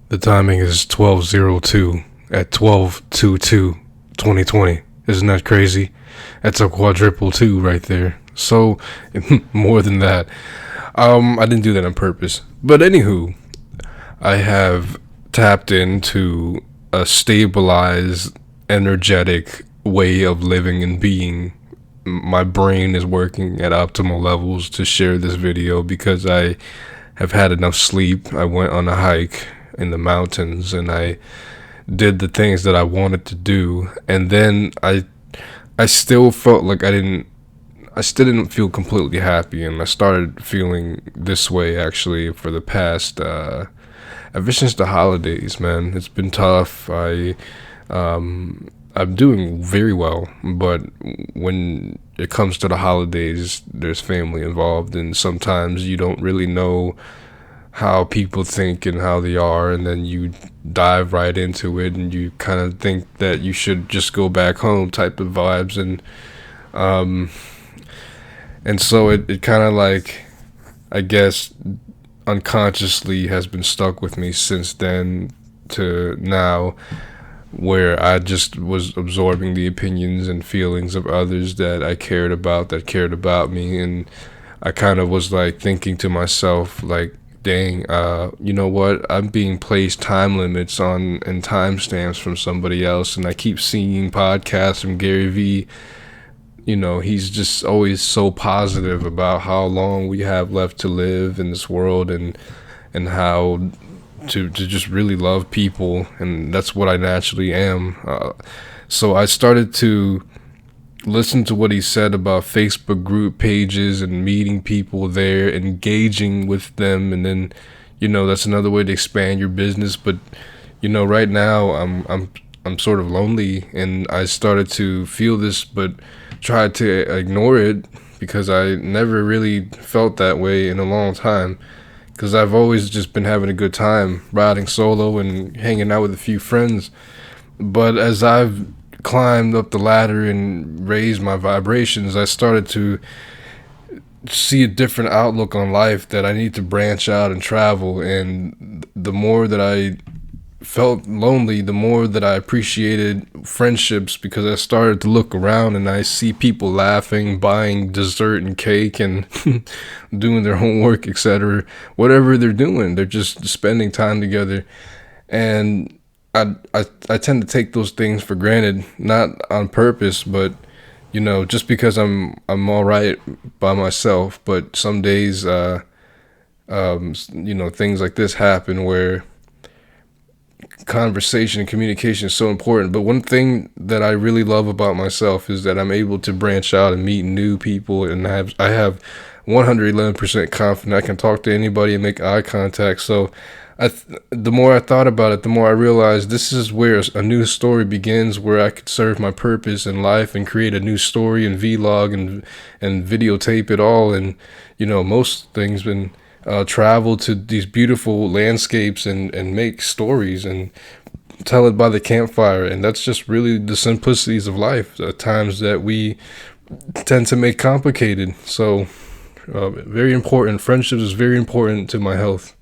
The timing is 12:02 at 12/22/2020. Isn't that crazy? That's a quadruple two right there. So, more than that. I didn't do that on purpose. But anywho, I have tapped into a stabilized, energetic way of living and being. My brain is working at optimal levels to share this video because I have had enough sleep. I went on a hike in the mountains and I did the things that I wanted to do, and then I still felt like I still didn't feel completely happy, and I started feeling this way actually for the past ever since the holidays. Man, it's been tough. I'm doing very well, but when it comes to the holidays, there's family involved, and sometimes you don't really know how people think and how they are, and then you dive right into it, and you kind of think that you should just go back home type of vibes, and so it kind of like, I guess, unconsciously has been stuck with me since then to now, where I just was absorbing the opinions and feelings of others that I cared about, that cared about me. And I kind of was like thinking to myself, like, dang, you know what? I'm being placed time limits on and timestamps from somebody else. And I keep seeing podcasts from Gary Vee. You know, he's just always so positive about how long we have left to live in this world, and how to just really love people, and that's what I naturally am. So I started to listen to what he said about Facebook group pages and meeting people there, engaging with them, and then, you know, that's another way to expand your business. But, you know, right now I'm sort of lonely, and I started to feel this, but tried to ignore it because I never really felt that way in a long time. Because I've always just been having a good time riding solo and hanging out with a few friends. But as I've climbed up the ladder and raised my vibrations, I started to see a different outlook on life, that I need to branch out and travel. And the more that I felt lonely, the more that I appreciated friendships, because I started to look around and I see people laughing, buying dessert and cake, and doing their homework, etc. Whatever they're doing, they're just spending time together. And I tend to take those things for granted, not on purpose, but, you know, just because I'm all right by myself. But some days, you know, things like this happen where conversation and communication is so important. But one thing that I really love about myself is that I'm able to branch out and meet new people, and I have 111% confidence I can talk to anybody and make eye contact. So the more I thought about it, the more I realized this is where a new story begins, where I could serve my purpose in life and create a new story and vlog and videotape it all. And, you know, most things been travel to these beautiful landscapes and make stories and tell it by the campfire. And that's just really the simplicities of life at times that we tend to make complicated. So very important. Friendship is very important to my health.